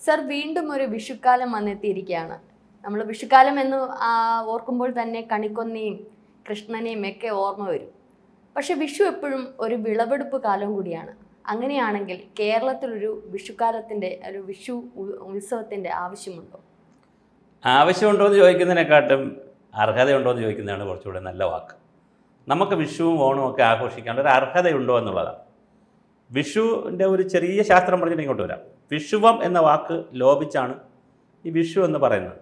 Sir, വീണ്ടും ഒരു വിഷുക്കാലം വന്നെത്തിയിരിക്കുകയാണ്. നമ്മൾ വിഷുക്കാലം എന്ന് ഓർക്കുമ്പോൾ തന്നെ കണിക്കൊന്നയും കൃഷ്ണനെയും ഒക്കെ ഓർമ്മ വരും. പക്ഷെ വിഷു എപ്പോഴും ഒരു വിളവെടുപ്പ് കാലം കൂടിയാണ്. അങ്ങനെയാണെങ്കിൽ കേരളത്തിലൊരു ഒരു വിഷു ഉത്സവത്തിൻ്റെ ആവശ്യമുണ്ടോ? ആവശ്യമുണ്ടോ എന്ന് ചോദിക്കുന്നതിനെക്കാട്ടും അർഹതയുണ്ടോ എന്ന് ചോദിക്കുന്നതാണ് കുറച്ചുകൂടെ നല്ല വാക്ക്. നമുക്ക് വിഷുവും ഓണവും ഒക്കെ ആഘോഷിക്കാനുള്ള ഒരു അർഹതയുണ്ടോ എന്നുള്ളതാണ്. വിഷുവിൻ്റെ ഒരു ചെറിയ ശാസ്ത്രം പറഞ്ഞിട്ട് ഇങ്ങോട്ട് വരാം. വിഷുവം എന്ന വാക്ക് ലോപിച്ചാണ് ഈ വിഷു എന്ന് പറയുന്നത്.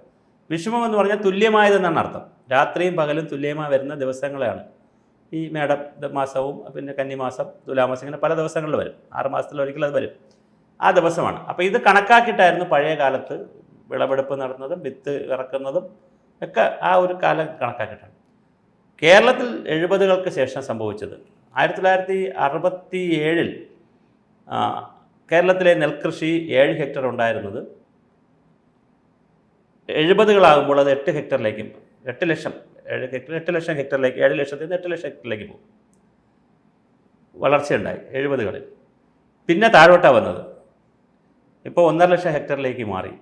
വിഷുവം എന്ന് പറഞ്ഞാൽ തുല്യമായതെന്നാണ് അർത്ഥം. രാത്രിയും പകലും തുല്യമായി വരുന്ന ദിവസങ്ങളെയാണ് ഈ മേട മാസവും പിന്നെ കന്നിമാസം, തുലാമാസം, ഇങ്ങനെ പല ദിവസങ്ങളിൽ വരും. 6 മാസത്തിലൊരിക്കൽ അത് വരും. ആ ദിവസമാണ്. അപ്പോൾ ഇത് കണക്കാക്കിയിട്ടായിരുന്നു പഴയ കാലത്ത് വിളവെടുപ്പ് നടന്നതും വിത്ത് ഇറക്കുന്നതും ഒക്കെ ആ ഒരു കാലം കണക്കാക്കിയിട്ടാണ്. കേരളത്തിൽ 70കൾക്ക് ശേഷം സംഭവിച്ചത് 1967 കേരളത്തിലെ നെൽകൃഷി 7 ഹെക്ടർ ഉണ്ടായിരുന്നത് 70കളാകുമ്പോൾ അത് 8 ഹെക്ടറിലേക്കും 8 ലക്ഷം ഹെക്ടറിലേക്ക് 7 ലക്ഷത്തിൽ നിന്ന് 8 ലക്ഷം ഹെക്ടറിലേക്ക് പോകും. വളർച്ചയുണ്ടായി 70കളിൽ. പിന്നെ താഴോട്ടാണ് വന്നത്. ഇപ്പോൾ 1.5 ലക്ഷം ഹെക്ടറിലേക്ക് മാറി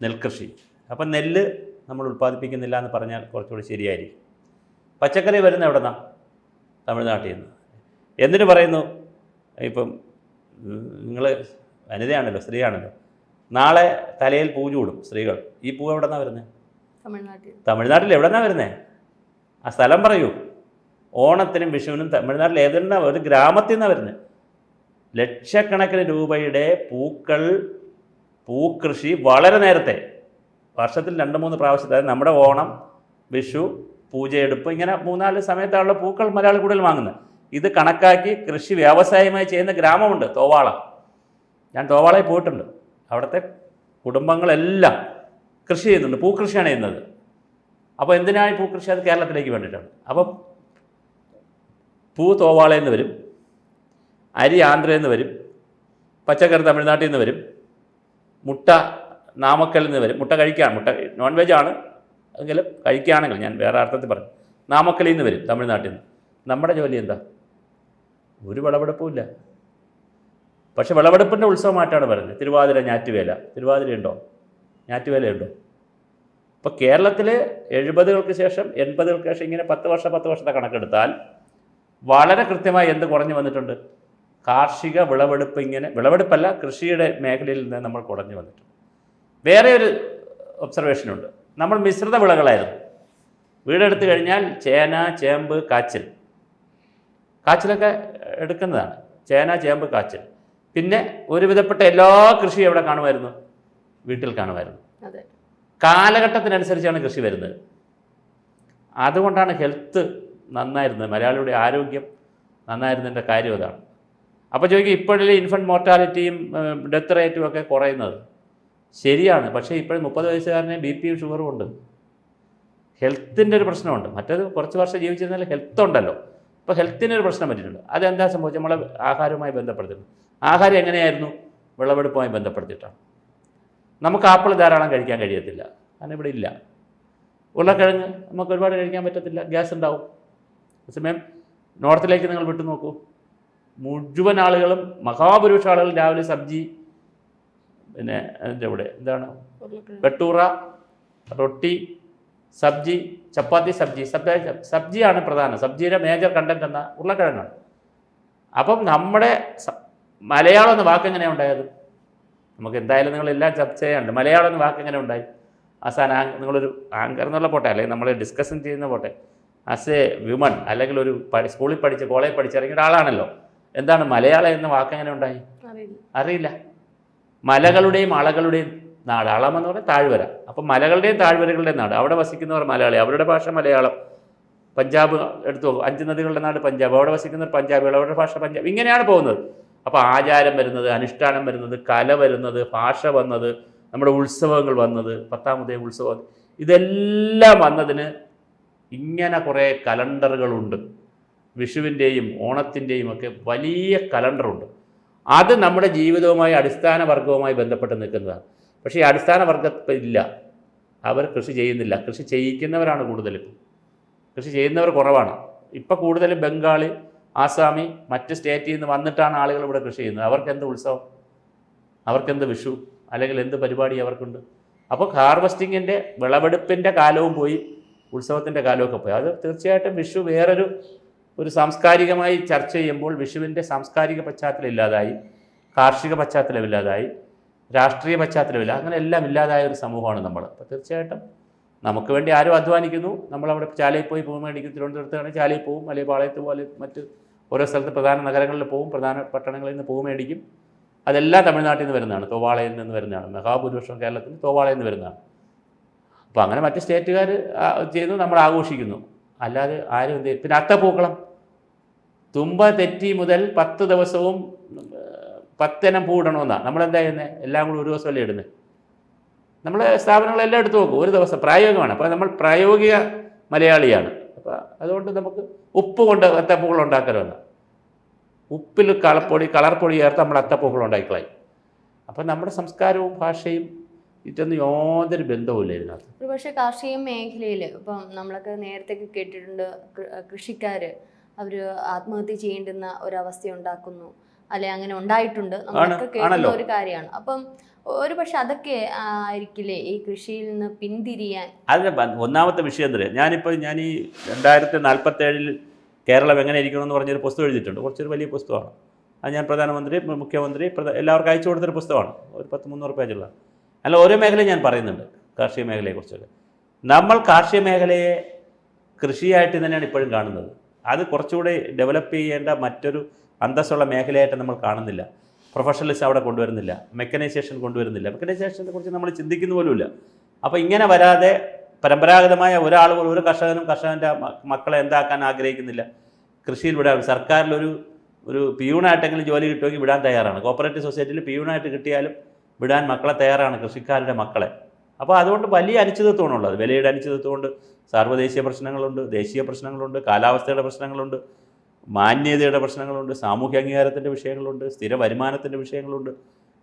നെൽകൃഷി. അപ്പം നെല്ല് നമ്മൾ ഉൽപ്പാദിപ്പിക്കുന്നില്ല എന്ന് പറഞ്ഞാൽ കുറച്ചുകൂടി ശരിയായിരിക്കും. പച്ചക്കറി വരുന്ന എവിടെ നിന്നാണ്? തമിഴ്നാട്ടിൽ നിന്ന്. എന്തിനു പറയുന്നു? ഇപ്പം നിങ്ങൾ വനിതയാണല്ലോ, സ്ത്രീയാണല്ലോ. നാളെ തലയിൽ പൂ ചൂടും സ്ത്രീകൾ. ഈ പൂ എവിടെ നിന്നാണ് വരുന്നത്? തമിഴ്നാട്ടിൽ എവിടെ നിന്നാണ് വരുന്നത്? ആ സ്ഥലം പറയൂ. ഓണത്തിനും വിഷുവിനും തമിഴ്നാട്ടിൽ ഏതെല്ലാം ഒരു ഗ്രാമത്തിൽ നിന്നാണ് വരുന്നത്. ലക്ഷക്കണക്കിന് രൂപയുടെ പൂക്കൃഷി വളരെ നേരത്തെ, വർഷത്തിൽ 2-3 പ്രാവശ്യം, അതായത് നമ്മുടെ ഓണം, വിഷു, പൂജയെടുപ്പ്, ഇങ്ങനെ 3-4 സമയത്തുള്ള പൂക്കൾ മലയാളി കൂടുതൽ വാങ്ങുന്നത്. ഇത് കണക്കാക്കി കൃഷി വ്യാവസായികമായി ചെയ്യുന്ന ഗ്രാമമുണ്ട്, തോവാള. ഞാൻ തോവാളയിൽ പോയിട്ടുണ്ട്. അവിടുത്തെ കുടുംബങ്ങളെല്ലാം കൃഷി ചെയ്യുന്നുണ്ട്, പൂക്കൃഷിയാണ് ചെയ്യുന്നത്. അപ്പോൾ എന്തിനാണ് ഈ പൂക്കൃഷി? അത് കേരളത്തിലേക്ക് വേണ്ടിയിട്ടാണ്. അപ്പം പൂ തോവാളയിൽ നിന്ന് വരും, അരി ആന്ധ്രയിൽ നിന്ന് വരും, പച്ചക്കറി തമിഴ്നാട്ടിൽ നിന്ന് വരും, മുട്ട നാമക്കലിൽ നിന്ന് വരും. മുട്ട കഴിക്കാൻ, മുട്ട നോൺ വെജാണ് എങ്കിലും കഴിക്കുകയാണെങ്കിൽ, ഞാൻ വേറെ അർത്ഥത്തിൽ പറഞ്ഞു, നാമക്കലിൽ നിന്ന് വരും, തമിഴ്നാട്ടിൽ നിന്ന്. നമ്മുടെ ജോലി എന്താ? ഒരു വിളവെടുപ്പുമില്ല. പക്ഷെ വിളവെടുപ്പിൻ്റെ ഉത്സവമായിട്ടാണ് പറയുന്നത്. തിരുവാതിര, ഞാറ്റുവേല. തിരുവാതിരയുണ്ടോ? ഞാറ്റുവേലയുണ്ടോ? ഇപ്പോൾ കേരളത്തിൽ 70കൾക്ക് ശേഷം 80കൾക്ക് ശേഷം ഇങ്ങനെ 10 വർഷത്തെ കണക്കെടുത്താൽ വളരെ കൃത്യമായി എന്ത് കുറഞ്ഞു വന്നിട്ടുണ്ട്? കാർഷിക വിളവെടുപ്പ്, ഇങ്ങനെ വിളവെടുപ്പല്ല, കൃഷിയുടെ മേഖലയിൽ നിന്ന് നമ്മൾ കുറഞ്ഞു വന്നിട്ടുണ്ട്. വേറെ ഒരു ഒബ്സർവേഷനുണ്ട്. നമ്മൾ മിശ്രിത വിളകളായിരുന്നു. വീടെടുത്ത് കഴിഞ്ഞാൽ ചേന, ചേമ്പ്, കാച്ചിലൊക്കെ എടുക്കുന്നതാണ്. ചേന, ചേമ്പ്, കാച്ചിൽ. പിന്നെ ഒരുവിധപ്പെട്ട എല്ലാ കൃഷിയും എവിടെ കാണുമായിരുന്നു? വീട്ടിൽ കാണുമായിരുന്നു. കാലഘട്ടത്തിനനുസരിച്ചാണ് കൃഷി വരുന്നത്. അതുകൊണ്ടാണ് ഹെൽത്ത് നന്നായിരുന്നത്, മലയാളിയുടെ ആരോഗ്യം നന്നായിരുന്നതിൻ്റെ കാര്യം അതാണ്. അപ്പോൾ ചോദിക്കും, ഇപ്പോഴല്ലേ ഇൻഫൻറ്റ് മോർട്ടാലിറ്റിയും ഡെത്ത് റേറ്റും ഒക്കെ കുറയുന്നത്? ശരിയാണ്. പക്ഷേ ഇപ്പോഴും 30 വയസ്സുകാരനെ BP യും ഷുഗറും ഉണ്ട്. ഹെൽത്തിൻ്റെ ഒരു പ്രശ്നമുണ്ട്. മറ്റേത് കുറച്ച് വർഷം ജീവിച്ചിരുന്നാൽ ഹെൽത്ത് ഉണ്ടല്ലോ. ഇപ്പോൾ ഹെൽത്തിനൊരു പ്രശ്നം പറ്റിയിട്ടുണ്ട്. അതെന്താ സംഭവിച്ചത്? നമ്മളെ ആഹാരവുമായി ബന്ധപ്പെടുത്തിയിട്ടുണ്ട്. ആഹാരം എങ്ങനെയായിരുന്നു? വിളവെടുപ്പുമായി ബന്ധപ്പെടുത്തിയിട്ടാണ്. നമുക്ക് ആപ്പിൾ ധാരാളം കഴിക്കാൻ കഴിയത്തില്ല, കാരണം ഇവിടെ ഇല്ല. ഉരുളക്കിഴങ്ങ് നമുക്ക് ഒരുപാട് കഴിക്കാൻ പറ്റത്തില്ല, ഗ്യാസ് ഉണ്ടാവും. അതേസമയം നോർത്തിലേക്ക് നിങ്ങൾ വിട്ടു നോക്കൂ, മുഴുവൻ ആളുകളും, മഹാഭൂരിപക്ഷ ആളുകളും രാവിലെ സബ്ജി, പിന്നെ അതിൻ്റെ കൂടെ എന്താണ്, വെട്ടൂറ, റൊട്ടി, സബ്ജി, ചപ്പാത്തി, സബ്ജിയാണ് പ്രധാനം. സബ്ജിയുടെ മേജർ കണ്ടന്റ് എന്ന ഉരുളക്കിഴങ്ങാണ്. അപ്പം നമ്മുടെ മലയാളം എന്ന വാക്ക് എങ്ങനെയാണ് ഉണ്ടായത്? നമുക്ക് എന്തായാലും നിങ്ങളെല്ലാം ചർച്ച ചെയ്യാനുണ്ട്. മലയാളം എന്ന വാക്ക് എങ്ങനെ ഉണ്ടായി? നിങ്ങളൊരു ആങ്കർ എന്നുള്ള പോട്ടെ, അല്ലെങ്കിൽ നമ്മൾ ഡിസ്കഷൻ ചെയ്യുന്ന പോട്ടെ, ആസ് എ വിമൺ, അല്ലെങ്കിൽ ഒരു സ്കൂളിൽ പഠിച്ച് കോളേജിൽ പഠിച്ചിറങ്ങിയ ഒരാളാണല്ലോ, എന്താണ് മലയാളം എന്ന വാക്ക് എങ്ങനെ ഉണ്ടായി? അറിയില്ല. മലകളുടെയും അളകളുടെയും നാട്. അളമെന്ന് പറഞ്ഞാൽ താഴ്വര. അപ്പം മലകളുടെയും താഴ്വരകളുടെയും നാട്. അവിടെ വസിക്കുന്നവർ മലയാളി, അവരുടെ ഭാഷ മലയാളം. പഞ്ചാബ് എടുത്തു, 5 നദികളുടെ നാട് പഞ്ചാബ്, അവിടെ വസിക്കുന്നവർ പഞ്ചാബികൾ, അവരുടെ ഭാഷ പഞ്ചാബ്. ഇങ്ങനെയാണ് പോകുന്നത്. അപ്പോൾ ആചാരം വരുന്നത്, അനുഷ്ഠാനം വരുന്നത്, കല വരുന്നത്, ഭാഷ വന്നത്, നമ്മുടെ ഉത്സവങ്ങൾ വന്നത്, 10-ാം ഉദയം ഉത്സവം, ഇതെല്ലാം വന്നതിന് ഇങ്ങനെ കുറേ കലണ്ടറുകളുണ്ട്. വിഷുവിൻ്റെയും ഓണത്തിൻ്റെയും ഒക്കെ വലിയ കലണ്ടറുണ്ട്. അത് നമ്മുടെ ജീവിതവുമായി, അടിസ്ഥാന വർഗവുമായി ബന്ധപ്പെട്ട് നിൽക്കുന്നതാണ്. പക്ഷേ ഈ അടിസ്ഥാന വർഗത്തിൽ ഇല്ല, അവർ കൃഷി ചെയ്യുന്നില്ല. കൃഷി ചെയ്യിക്കുന്നവരാണ് കൂടുതലും. കൃഷി ചെയ്യുന്നവർ കുറവാണ്. ഇപ്പം കൂടുതലും ബംഗാളി, ആസാമി, മറ്റ് സ്റ്റേറ്റിൽ നിന്ന് വന്നിട്ടാണ് ആളുകൾ ഇവിടെ കൃഷി ചെയ്യുന്നത്. അവർക്ക് എന്ത് ഉത്സവം? അവർക്കെന്ത് വിഷു അല്ലെങ്കിൽ എന്ത് പരിപാടി അവർക്കുണ്ട്? അപ്പോൾ ഹാർവസ്റ്റിങ്ങിൻ്റെ വിളവെടുപ്പിൻ്റെ കാലവും പോയി, ഉത്സവത്തിൻ്റെ കാലമൊക്കെ പോയി. അത് തീർച്ചയായിട്ടും വിഷു ഒരു സാംസ്കാരികമായി ചർച്ച ചെയ്യുമ്പോൾ വിഷുവിൻ്റെ സാംസ്കാരിക പശ്ചാത്തലം ഇല്ലാതായി, കാർഷിക പശ്ചാത്തലമില്ലാതായി, രാഷ്ട്രീയ പശ്ചാത്തലമില്ല, അങ്ങനെ എല്ലാം ഇല്ലാതായ ഒരു സമൂഹമാണ് നമ്മൾ. അപ്പോൾ തീർച്ചയായിട്ടും നമുക്ക് വേണ്ടി ആരും അധ്വാനിക്കുന്നു, നമ്മളവിടെ ചാലയിൽ പോയി പൂ മേടിക്കും. തിരുവനന്തപുരത്താണെങ്കിൽ ചാലയിൽ പോവും, അല്ലെങ്കിൽ പാളയത്ത് പോലെ മറ്റ് ഓരോ സ്ഥലത്ത് പ്രധാന നഗരങ്ങളിൽ പോവും, പ്രധാന പട്ടണങ്ങളിൽ നിന്ന് പൂ മേടിക്കും. അതെല്ലാം തമിഴ്നാട്ടിൽ നിന്ന് വരുന്നതാണ്, തോവാളയിൽ നിന്ന് വരുന്നതാണ്. മഹാഭൂരിപക്ഷം കേരളത്തിൽ തോവാളയിൽ നിന്ന് വരുന്നതാണ്. അപ്പോൾ അങ്ങനെ മറ്റ് സ്റ്റേറ്റുകാർ ചെയ്യുന്നു, നമ്മൾ ആഘോഷിക്കുന്നു. അല്ലാതെ ആരും എന്ത് ചെയ്യും? പിന്നെ അത്തപ്പൂക്കളം, തുമ്പ തെറ്റി മുതൽ 10 ദിവസവും 10 ഇനം പൂ ഇടണമെന്നാണ്. നമ്മളെന്താ ചെയ്യുന്നത്? എല്ലാം കൂടി ഒരു ദിവസമല്ലേ ഇടുന്നത്. നമ്മൾ സ്ഥാപനങ്ങളെല്ലാം എടുത്തു നോക്കും, ഒരു ദിവസം പ്രായോഗികമാണ്. അപ്പോൾ നമ്മൾ പ്രായോഗിക മലയാളിയാണ്. അപ്പോൾ അതുകൊണ്ട് നമുക്ക് ഉപ്പ് കൊണ്ട് അത്തപ്പൂക്കൾ ഉണ്ടാക്കരുതെന്ന്. ഉപ്പിൽ കളർപ്പൊടി ചേർത്ത് നമ്മൾ അത്തപ്പൂക്കൾ ഉണ്ടാക്കിക്കളയും. അപ്പോൾ നമ്മുടെ സംസ്കാരവും ഭാഷയും ഇതൊന്നും യാതൊരു ബന്ധവുമില്ല ഇതിനകത്ത്. ഒരു പക്ഷേ കാർഷിക മേഖലയിൽ ഇപ്പം നമ്മളൊക്കെ നേരത്തെ കേട്ടിട്ടുണ്ട്, കൃഷിക്കാർ അവർ ആത്മഹത്യ ചെയ്യേണ്ടുന്ന ഒരവസ്ഥ ഉണ്ടാക്കുന്നു, അല്ലെ അങ്ങനെ ഉണ്ടായിട്ടുണ്ട്, നമ്മളൊക്കെ കേൾക്കുന്ന ഒരു കാര്യമാണ്. അപ്പം ഒരു പക്ഷെ അതൊക്കെ ആയിരിക്കില്ലേ ഈ കൃഷിയിൽ നിന്ന് പിന്തിരിയാൻ? അതിന് ഒന്നാമത്തെ വിഷയം എന്താ, ഞാൻ ഈ 2047 കേരളം എങ്ങനെ ഇരിക്കണമെന്ന് പറഞ്ഞൊരു പുസ്തകം എഴുതിയിട്ടുണ്ട്. കുറച്ചൊരു വലിയ പുസ്തകമാണ്. അത് ഞാൻ പ്രധാനമന്ത്രി, മുഖ്യമന്ത്രി എല്ലാവർക്കും അയച്ചു കൊടുത്തൊരു പുസ്തകമാണ്. ഒരു 100-300 പേജുള്ള. അല്ല, ഓരോ മേഖലയും ഞാൻ പറയുന്നുണ്ട്, കാർഷിക മേഖലയെക്കുറിച്ചൊക്കെ. നമ്മൾ കാർഷിക മേഖലയെ കൃഷിയായിട്ട് തന്നെയാണ് ഇപ്പോഴും കാണുന്നത്. അത് കുറച്ചുകൂടി ഡെവലപ്പ് ചെയ്യേണ്ട മറ്റൊരു അന്തസ്സുള്ള മേഖലയായിട്ട് നമ്മൾ കാണുന്നില്ല. പ്രൊഫഷണലിസം അവിടെ കൊണ്ടുവരുന്നില്ല, മെക്കനൈസേഷൻ കൊണ്ടുവരുന്നില്ല. മെക്കനൈസേഷനെ കുറിച്ച് നമ്മൾ ചിന്തിക്കുന്ന പോലുമില്ല. അപ്പോൾ ഇങ്ങനെ വരാതെ പരമ്പരാഗതമായ ഒരു കർഷകൻ്റെ മക്കളെ എന്താക്കാൻ ആഗ്രഹിക്കുന്നില്ല. കൃഷിയിൽ വിടാൻ സർക്കാരിലൊരു പിയൂണായിട്ടെങ്കിലും ജോലി കിട്ടുമെങ്കിൽ വിടാൻ തയ്യാറാണ്. കോപ്പറേറ്റീവ് സൊസൈറ്റിയിൽ പിയൂണായിട്ട് കിട്ടിയാലും വിടാൻ മക്കളെ തയ്യാറാണ്, കൃഷിക്കാരുടെ മക്കളെ. അപ്പോൾ അതുകൊണ്ട് വലിയ അനിശ്ചിതത്വമാണുള്ളത്. വിലയുടെ അനിശ്ചിതത്വമുണ്ട്, സാർവദേശീയ പ്രശ്നങ്ങളുണ്ട്, ദേശീയ പ്രശ്നങ്ങളുണ്ട്, കാലാവസ്ഥയുടെ പ്രശ്നങ്ങളുണ്ട്, മാന്യതയുടെ പ്രശ്നങ്ങളുണ്ട്, സാമൂഹ്യ അംഗീകാരത്തിൻ്റെ വിഷയങ്ങളുണ്ട്, സ്ഥിര വരുമാനത്തിൻ്റെ വിഷയങ്ങളുണ്ട്.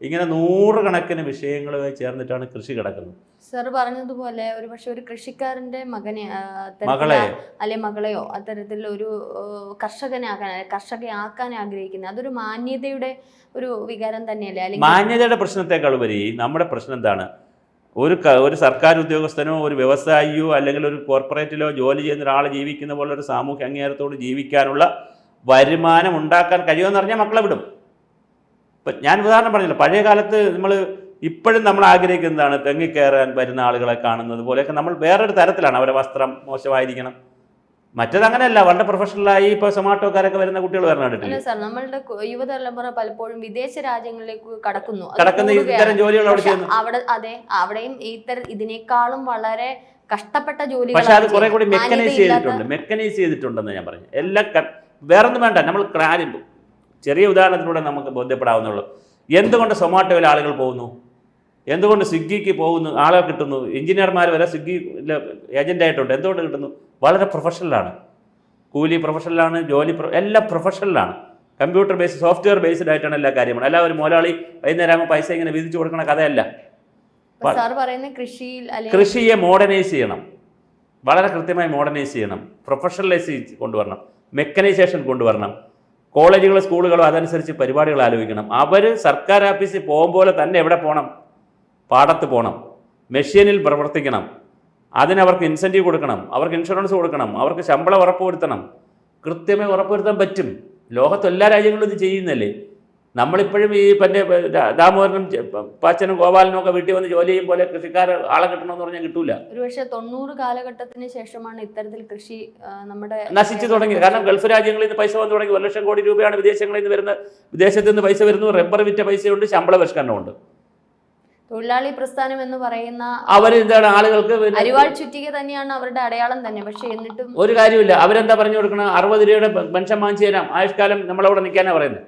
ഇങ്ങനെ 100 കണക്കിന് വിഷയങ്ങളുമായി ചേർന്നിട്ടാണ് കൃഷി കിടക്കുന്നത്. സർ പറഞ്ഞതുപോലെ ഒരു പക്ഷെ ഒരു കൃഷിക്കാരൻ്റെ മകളെയോ അത്തരത്തിൽ ഒരു കർഷകയാക്കാൻ ആഗ്രഹിക്കുന്നത് അതൊരു മാന്യതയുടെ ഒരു വികാരം തന്നെയല്ലേ? മാന്യതയുടെ പ്രശ്നത്തെക്കാൾ ഉപരി നമ്മുടെ പ്രശ്നം എന്താണ്? ഒരു സർക്കാർ ഉദ്യോഗസ്ഥനോ ഒരു വ്യവസായിയോ അല്ലെങ്കിൽ ഒരു കോർപ്പറേറ്റിലോ ജോലി ചെയ്യുന്ന ഒരാൾ ജീവിക്കുന്ന പോലെ ഒരു സാമൂഹ്യ അംഗീകാരത്തോട് ജീവിക്കാനുള്ള വരുമാനം ഉണ്ടാക്കാൻ കഴിയുമെന്ന് പറഞ്ഞാൽ മക്കളെ വിടും. ഇപ്പം ഞാൻ ഉദാഹരണം പറഞ്ഞില്ല, പഴയ കാലത്ത് ഇപ്പോഴും നമ്മൾ ആഗ്രഹിക്കുന്നതാണ് തെങ്ങിക്കയറാൻ വരുന്ന ആളുകളെ കാണുന്നത് പോലെയൊക്കെ നമ്മൾ വേറൊരു തരത്തിലാണ്. അവരുടെ വസ്ത്രം മോശമായിരിക്കണം, മറ്റേതങ്ങനെയല്ല. വളരെ പ്രൊഫഷണലായി ഇപ്പോൾ സൊമാറ്റോക്കാരൊക്കെ വരുന്ന കുട്ടികൾ വരണം കണ്ടിട്ടില്ല സാർ. നമ്മളുടെ യുവതലമുറ പലപ്പോഴും വിദേശ രാജ്യങ്ങളിലേക്ക് കടക്കുന്ന ഇത്തരം ജോലികൾ അവിടെ ചെയ്യുന്നു. അവിടെയും ഇതിനേക്കാളും വളരെ കഷ്ടപ്പെട്ട ജോലി. പക്ഷെ അത് കുറെ കൂടി മെക്കനൈസ് ചെയ്തിട്ടുണ്ടെന്ന് ഞാൻ പറഞ്ഞു. എല്ലാം വേറൊന്നും വേണ്ട, നമ്മൾ ചെറിയ ഉദാഹരണത്തിലൂടെ നമുക്ക് ബോധ്യപ്പെടാവുന്നുള്ളൂ. എന്തുകൊണ്ട് സൊമാറ്റോയിൽ ആളുകൾ പോകുന്നു, എന്തുകൊണ്ട് സ്വിഗ്ഗിക്ക് പോകുന്നു, ആളെ കിട്ടുന്നു. എഞ്ചിനീയർമാർ വരെ സ്വിഗ്ഗി ഏജൻ്റായിട്ടുണ്ട്. എന്തുകൊണ്ട് കിട്ടുന്നു? വളരെ പ്രൊഫഷണലാണ്, കൂലി പ്രൊഫഷണലാണ്, ജോലി എല്ലാം പ്രൊഫഷണലാണ്. കമ്പ്യൂട്ടർ ബേസ്ഡ്, സോഫ്റ്റ്വെയർ ബേസ്ഡ് ആയിട്ടാണ് എല്ലാ കാര്യങ്ങളും. അല്ല ഒരു മുതലാളി വൈകുന്നേരം പൈസ ഇങ്ങനെ വിധിച്ചു കൊടുക്കണ കഥയല്ല. കൃഷിയെ മോഡേണൈസ് ചെയ്യണം, വളരെ കൃത്യമായി മോഡേണൈസ് ചെയ്യണം, പ്രൊഫഷണലൈസ് കൊണ്ടുവരണം, മെക്കനൈസേഷൻ കൊണ്ടുവരണം. കോളേജുകളും സ്കൂളുകളും അതനുസരിച്ച് പരിപാടികൾ ആലോചിക്കണം. അവർ സർക്കാർ ഓഫീസിൽ പോകുമ്പോൾ തന്നെ എവിടെ പോകണം? പാടത്ത് പോകണം, മെഷീനിൽ പ്രവർത്തിക്കണം. അതിനവർക്ക് ഇൻസെൻറ്റീവ് കൊടുക്കണം, അവർക്ക് ഇൻഷുറൻസ് കൊടുക്കണം, അവർക്ക് ശമ്പളം ഉറപ്പുവരുത്തണം. കൃത്യമായി ഉറപ്പുവരുത്താൻ പറ്റും. ലോകത്ത് എല്ലാ രാജ്യങ്ങളും ഇത് ചെയ്യുന്നല്ലേ. നമ്മളിപ്പോഴും ഈ ദാമോദരനും പാച്ചനും ഗോപാലനും ഒക്കെ വീട്ടിൽ വന്ന് ജോലി ചെയ്യും പോലെ കൃഷിക്കാർ ആളെ കിട്ടണമെന്ന് പറഞ്ഞാൽ കിട്ടൂല. ഒരു പക്ഷേ 90 കാലഘട്ടത്തിന് ശേഷമാണ് ഇത്തരത്തിൽ കൃഷി നമ്മുടെ നശിച്ചു തുടങ്ങി. കാരണം ഗൾഫ് രാജ്യങ്ങളിൽ നിന്ന് പൈസ വന്നു തുടങ്ങി. 1 ലക്ഷം കോടി രൂപയാണ് വിദേശങ്ങളിൽ നിന്ന് വരുന്നത്. വിദേശത്ത് നിന്ന് പൈസ വരുന്നു, റബ്ബർ വിറ്റ പൈസയുണ്ട്, ശമ്പള പരിഷ്കരണമുണ്ട്. തൊഴിലാളി പ്രസ്ഥാനം എന്ന് പറയുന്ന അവരെന്താണ് ആളുകൾക്ക് അരിവാൾ ചുറ്റിക തന്നെയാണ് അവരുടെ അടയാളം തന്നെ. പക്ഷെ എന്നിട്ടും ഒരു കാര്യമില്ല. അവരെന്താ പറഞ്ഞു കൊടുക്കണം? 60 രൂപയുടെ പെൻഷൻ വാങ്ങിച്ചു തരാം, ആയുഷ്കാലം നമ്മളവിടെ നിൽക്കാനാണ് പറയുന്നത്.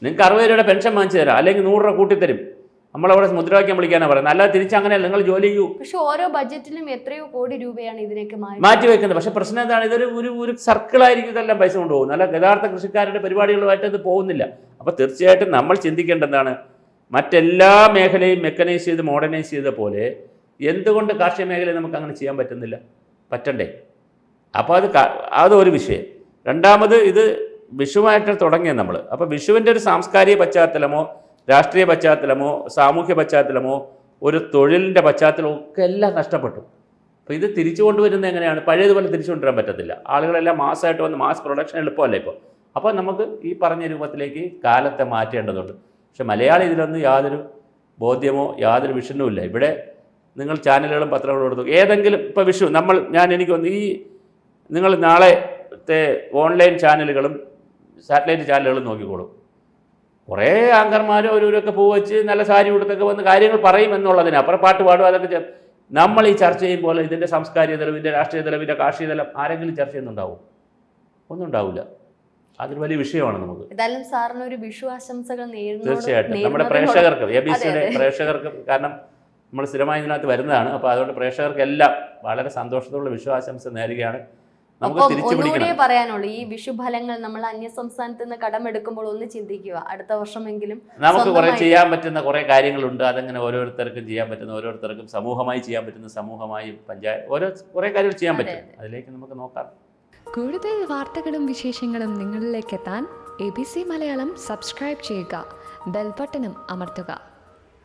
നിങ്ങൾക്ക് 60 രൂപയുടെ പെൻഷൻ വാങ്ങിച്ചു തരാം, അല്ലെങ്കിൽ 100 രൂപ കൂട്ടിത്തരും, നമ്മളവിടെ മുദ്രാവാക്യം വിളിക്കാനാണ് പറയുന്നത്. അല്ലാതെ തിരിച്ചങ്ങനെയല്ല, നിങ്ങൾ ജോലി ചെയ്യൂ. പക്ഷെ ഓരോ ബഡ്ജറ്റിലും എത്രയോ കോടി രൂപയാണ് ഇതിനൊക്കെ മാറ്റി വെക്കുന്നത്. പക്ഷെ പ്രശ്നം എന്താണ്? ഒരു സർക്കിളായിരിക്കും ഇതെല്ലാം പൈസ കൊണ്ടുപോകുന്നത്. അല്ല, യഥാർത്ഥ കൃഷിക്കാരുടെ പരിപാടികളുമായിട്ട് അത് പോകുന്നില്ല. അപ്പോൾ തീർച്ചയായിട്ടും നമ്മൾ ചിന്തിക്കേണ്ടതാണ്, മറ്റെല്ലാ മേഖലയും മെക്കനൈസ് ചെയ്ത് മോഡേണൈസ് ചെയ്ത പോലെ എന്തുകൊണ്ട് കാർഷിക മേഖലയിൽ നമുക്ക് അങ്ങനെ ചെയ്യാൻ പറ്റണ്ടേ? അപ്പോൾ അതൊരു വിഷയം. രണ്ടാമത്, ഇത് വിഷുവായിട്ട് തുടങ്ങിയത് നമ്മൾ. അപ്പോൾ വിഷുവിൻ്റെ ഒരു സാംസ്കാരിക പശ്ചാത്തലമോ രാഷ്ട്രീയ പശ്ചാത്തലമോ സാമൂഹ്യ പശ്ചാത്തലമോ ഒരു തൊഴിലിൻ്റെ പശ്ചാത്തലമോ ഒക്കെ എല്ലാം നഷ്ടപ്പെട്ടു. അപ്പോൾ ഇത് തിരിച്ചു കൊണ്ടുവരുന്നത് എങ്ങനെയാണ്? പഴയതുപോലെ തിരിച്ചു കൊണ്ടുവരാൻ പറ്റത്തില്ല. ആളുകളെല്ലാം മാസ്സായിട്ട് വന്ന് മാസ് പ്രൊഡക്ഷൻ എളുപ്പമല്ല ഇപ്പോൾ. അപ്പോൾ നമുക്ക് ഈ പറഞ്ഞ രൂപത്തിലേക്ക് കാലത്തെ മാറ്റേണ്ടതുണ്ട്. പക്ഷെ മലയാളി ഇതിലൊന്നും യാതൊരു ബോധ്യമോ യാതൊരു വിഷനും ഇല്ല. ഇവിടെ നിങ്ങൾ ചാനലുകളും പത്രങ്ങളും എടുത്തു ഏതെങ്കിലും ഇപ്പോൾ വിഷു എനിക്കൊന്ന് ഈ നിങ്ങൾ നാളത്തെ ഓൺലൈൻ ചാനലുകളും സാറ്റലൈറ്റ് ചാനലുകളും നോക്കിക്കോളും. കുറേ ആങ്കർമാരും ഓരോരൊക്കെ പൂ വെച്ച് നല്ല സാരി ഉടുത്തൊക്കെ വന്ന് കാര്യങ്ങൾ പറയും എന്നുള്ളതിന് അപ്പുറം പാട്ട് പാടും. അതൊക്കെ നമ്മൾ ഈ ചർച്ച ചെയ്യുമ്പോൾ ഇതിൻ്റെ സാംസ്കാരിക തലം, ഇതിൻ്റെ രാഷ്ട്രീയ തലം, ഇതിൻ്റെ കാർഷിക തലം ആരെങ്കിലും ചർച്ച ചെയ്യുന്നുണ്ടാവും? ഒന്നും ഉണ്ടാവില്ല. അതൊരു വലിയ വിഷയമാണ് നമുക്ക്. ഏതായാലും സാറിന് ഒരു വിഷു ആശംസകൾ തീർച്ചയായിട്ടും നമ്മുടെ പ്രേക്ഷകർക്കും ABC-യുടെ പ്രേക്ഷകർക്കും, കാരണം നമ്മൾ സ്ഥിരമായി ഇതിനകത്ത് വരുന്നതാണ്. അപ്പോൾ അതുകൊണ്ട് പ്രേക്ഷകർക്കെല്ലാം വളരെ സന്തോഷത്തോടുള്ള വിഷു ആശംസ നേരുകയാണ്. നമുക്ക് തിരിച്ചു പിടിക്കണം. പറയാനുള്ളൂ, ഈ വിഷു ഫലങ്ങൾ നമ്മൾ അന്യ സംസ്ഥാനത്ത് നിന്ന് കടമെടുക്കുമ്പോൾ ഒന്ന് ചിന്തിക്കുക, അടുത്ത വർഷമെങ്കിലും നമുക്ക് കുറെ ചെയ്യാൻ പറ്റുന്ന കുറെ കാര്യങ്ങളുണ്ട്. അതങ്ങനെ ഓരോരുത്തർക്കും ചെയ്യാൻ പറ്റുന്ന, ഓരോരുത്തർക്കും സമൂഹമായി ചെയ്യാൻ പറ്റുന്ന, സമൂഹമായും പഞ്ചായത്ത് കുറെ കാര്യങ്ങൾ ചെയ്യാൻ പറ്റും. അതിലേക്ക് നമുക്ക് നോക്കാം. കൂടുതൽ വാർത്തകളും വിശേഷങ്ങളും നിങ്ങളിലേക്ക് എത്താൻ ABC മലയാളം സബ്സ്ക്രൈബ് ചെയ്യുക, ബെൽ ബട്ടണും അമർത്തുക.